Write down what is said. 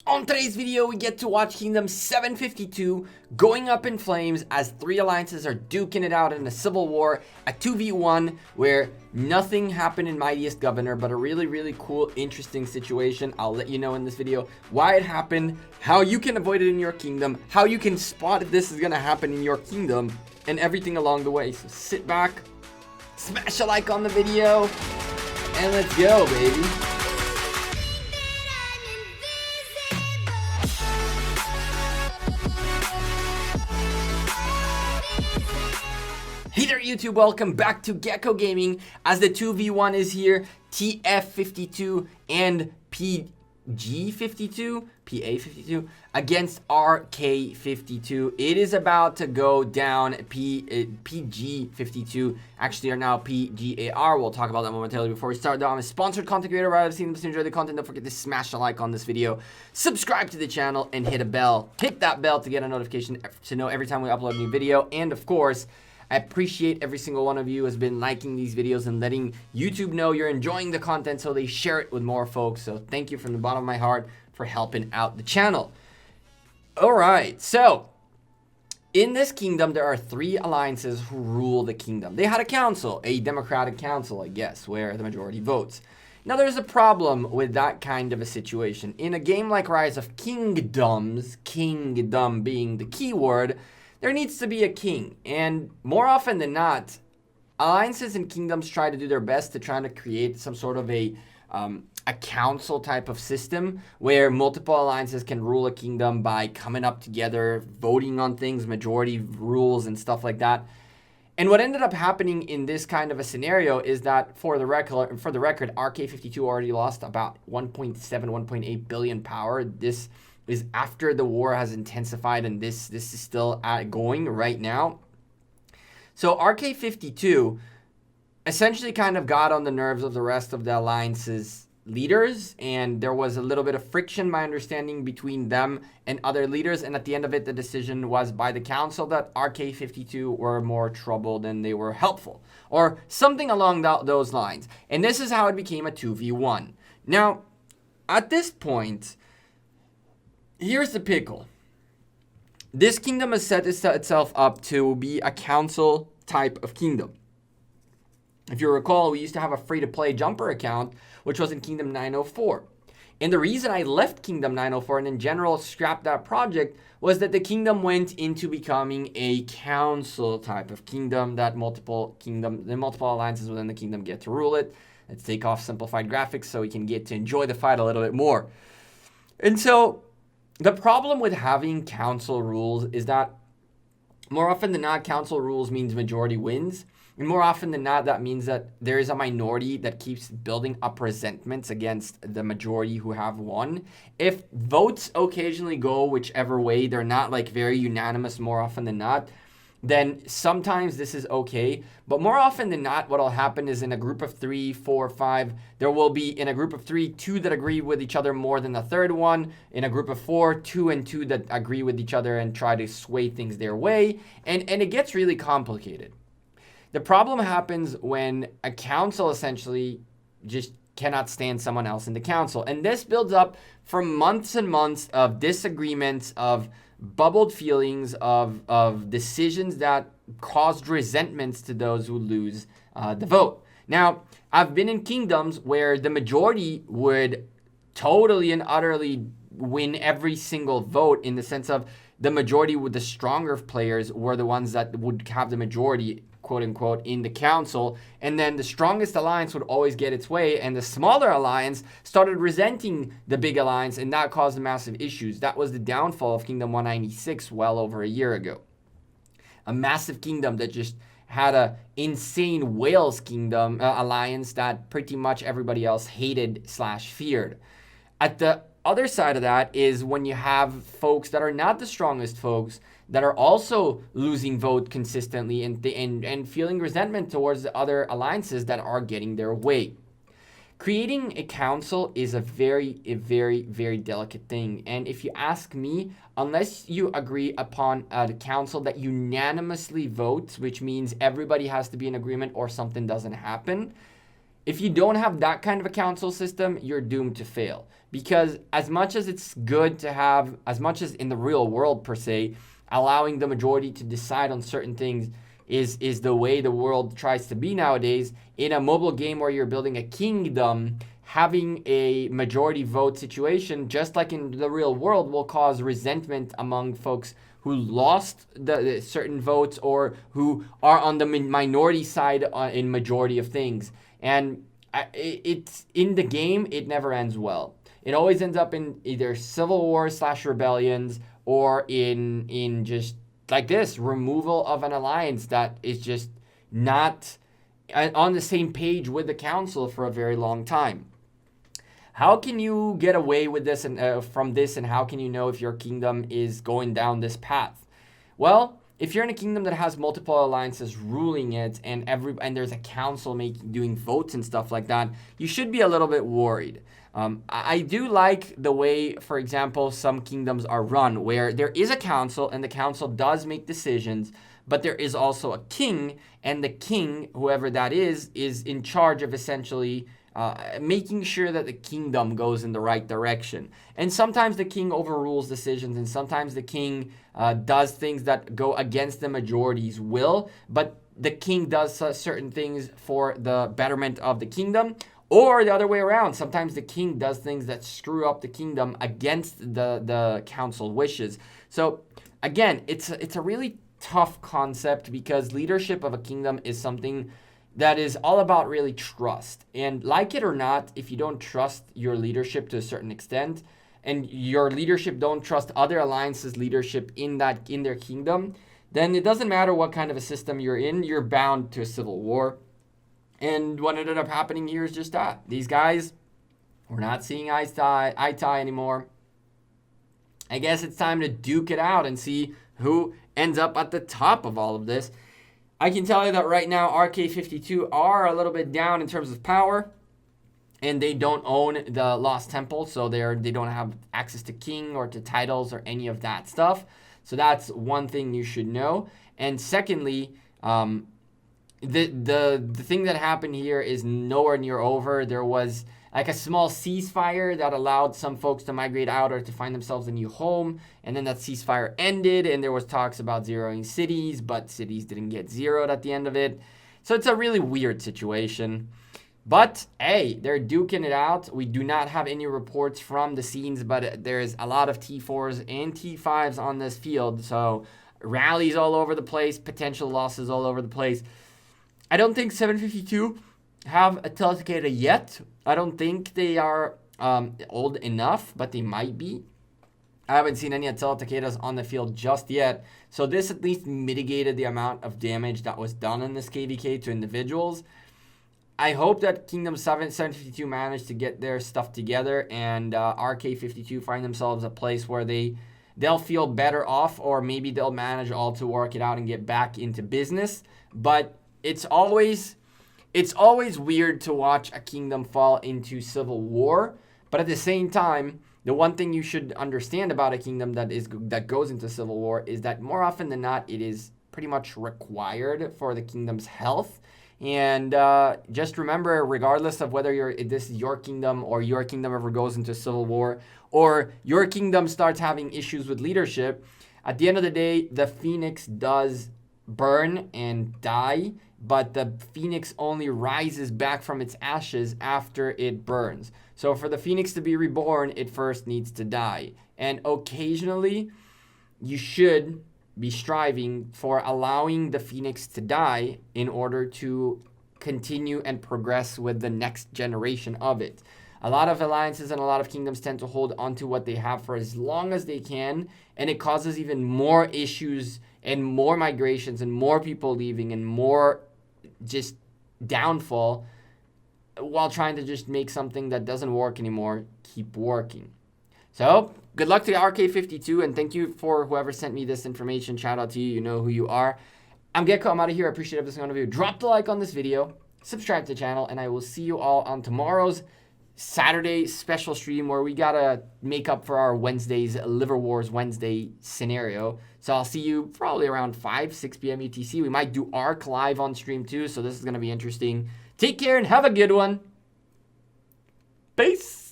On today's video, we get to watch Kingdom 752 going up in flames as three alliances are duking it out in a civil war, a 2v1 where nothing happened in Mightiest Governor, but a really cool, interesting situation. I'll let you know in this video why it happened, how you can avoid it in your kingdom, how you can spot if this is going to happen in your kingdom, and everything along the way. So sit back, smash a like on the video, and let's go, baby. Hey there YouTube, welcome back to Gekko Gaming as the 2v1 is here, TF52 and PA52 against RK52. It is about to go down. PG52 actually are now PGAR. We'll talk about that momentarily. Before we start though, I'm a sponsored content creator. Rather than this, enjoy the content, don't forget to smash a like on this video, subscribe to the channel, and hit a bell. Hit that bell to get a notification to know every time we upload a new video. And of course, I appreciate every single one of you has been liking these videos and letting YouTube know you're enjoying the content so they share it with more folks. So thank you from the bottom of my heart for helping out the channel. All right, so in this kingdom, there are three alliances who rule the kingdom. They had a council, a democratic council, I guess, where the majority votes. Now, there's a problem with that kind of a situation. In a game like Rise of Kingdoms, kingdom being the key word, there needs to be a king, and more often than not, alliances and kingdoms try to do their best to try to create some sort of a council type of system where multiple alliances can rule a kingdom by coming up together, voting on things, majority rules and stuff like that. And what ended up happening in this kind of a scenario is that for the record, RK52 already lost about 1.8 billion power. This is after the war has intensified, and this is still going right now. So RK52 essentially kind of got on the nerves of the rest of the alliance's leaders, and there was a little bit of friction, my understanding, between them and other leaders, and at the end of it, the decision was by the council that RK52 were more trouble than they were helpful, or something along those lines. And this is how it became a 2v1. Now, at this point, here's the pickle. This kingdom has set itself up to be a council type of kingdom. If you recall, we used to have a free-to-play jumper account, which was in Kingdom 904. And the reason I left Kingdom 904 and in general scrapped that project was that the kingdom went into becoming a council type of kingdom that multiple alliances within the kingdom get to rule it. Let's take off simplified graphics so we can get to enjoy the fight a little bit more. And so the problem with having council rules is that more often than not, council rules means majority wins. And more often than not, that means that there is a minority that keeps building up resentments against the majority who have won. If votes occasionally go whichever way, they're not like very unanimous more often than not, then sometimes this is okay. But more often than not, what will happen is in a group of 3, 4, 5, there will be in a group of 3, 2 that agree with each other more than the third one. In a group of 4, 2 and 2 that agree with each other and try to sway things their way. And it gets really complicated. The problem happens when a council essentially just cannot stand someone else in the council. And this builds up from months and months of disagreements, of bubbled feelings, of decisions that caused resentments to those who lose the vote. Now, I've been in kingdoms where the majority would totally and utterly win every single vote, in the sense of the majority with the stronger players were the ones that would have the majority, quote unquote, in the council, and then the strongest alliance would always get its way, and the smaller alliance started resenting the big alliance, and that caused massive issues. That was the downfall of Kingdom 196 well over a year ago. A massive kingdom that just had a insane Wales kingdom alliance that pretty much everybody else hated / feared. At the other side of that is when you have folks that are not the strongest folks that are also losing vote consistently and feeling resentment towards the other alliances that are getting their way. Creating a council is a very delicate thing. And if you ask me, unless you agree upon a council that unanimously votes, which means everybody has to be in agreement or something doesn't happen, if you don't have that kind of a council system, you're doomed to fail. Because as much as it's good to have, as much as in the real world per se, allowing the majority to decide on certain things is the way the world tries to be nowadays, in a mobile game where you're building a kingdom, having a majority vote situation, just like in the real world, will cause resentment among folks who lost the certain votes or who are on the minority side in majority of things. And it's in the game, it never ends well. It always ends up in either civil wars / rebellions, or in just like this, removal of an alliance that is just not on the same page with the council for a very long time. How can you get away with this and from this, and how can you know if your kingdom is going down this path? Well, if you're in a kingdom that has multiple alliances ruling it, and there's a council doing votes and stuff like that, you should be a little bit worried. I do like the way, for example, some kingdoms are run, where there is a council and the council does make decisions, but there is also a king, and the king, whoever that is in charge of essentially making sure that the kingdom goes in the right direction. And sometimes the king overrules decisions, and sometimes the king does things that go against the majority's will, but the king does certain things for the betterment of the kingdom. Or the other way around, sometimes the king does things that screw up the kingdom against the council wishes. So again, it's a really tough concept, because leadership of a kingdom is something that is all about really trust. And like it or not, if you don't trust your leadership to a certain extent, and your leadership don't trust other alliances' leadership in their kingdom, then it doesn't matter what kind of a system you're in, you're bound to a civil war. And what ended up happening here is just that. These guys were not seeing eye to eye anymore. I guess it's time to duke it out and see who ends up at the top of all of this. I can tell you that right now, RK52 are a little bit down in terms of power, and they don't own the Lost Temple, so they don't have access to king or to titles or any of that stuff. So that's one thing you should know. And secondly, the thing that happened here is nowhere near over. There was like a small ceasefire that allowed some folks to migrate out or to find themselves a new home, and then that ceasefire ended, and there was talks about zeroing cities, but cities didn't get zeroed at the end of it. So it's a really weird situation. But hey, they're duking it out. We do not have any reports from the scenes, but there's a lot of T4s and T5s on this field, so rallies all over the place, potential losses all over the place. I don't think 752 have a telecicada yet. I don't think they are old enough, but they might be. I haven't seen any telecicadas on the field just yet. So this at least mitigated the amount of damage that was done in this KVK to individuals. I hope that Kingdom 752 managed to get their stuff together, and RK52 find themselves a place where they'll feel better off, or maybe they'll manage all to work it out and get back into business. But it's always weird to watch a kingdom fall into civil war. But at the same time, the one thing you should understand about a kingdom that goes into civil war is that more often than not, it is pretty much required for the kingdom's health. And just remember, regardless of whether this is your kingdom, or your kingdom ever goes into civil war, or your kingdom starts having issues with leadership, at the end of the day, the phoenix does burn and die, but the phoenix only rises back from its ashes after it burns. So for the phoenix to be reborn, it first needs to die. And occasionally, you should be striving for allowing the phoenix to die in order to continue and progress with the next generation of it. A lot of alliances and a lot of kingdoms tend to hold onto what they have for as long as they can, and it causes even more issues and more migrations and more people leaving and more just downfall, while trying to just make something that doesn't work anymore keep working. So good luck to RK52, and thank you for whoever sent me this information. Shout out to you. You know who you are. I'm Gekko. I'm out of here. I appreciate every single one of you. Drop the like on this video, subscribe to the channel, and I will see you all on tomorrow's Saturday special stream, where we gotta make up for our Wednesday's Liver Wars Wednesday scenario. So I'll see you probably around 6 p.m. UTC. We might do ARC live on stream too, so this is gonna be interesting Take care and have a good one. Peace.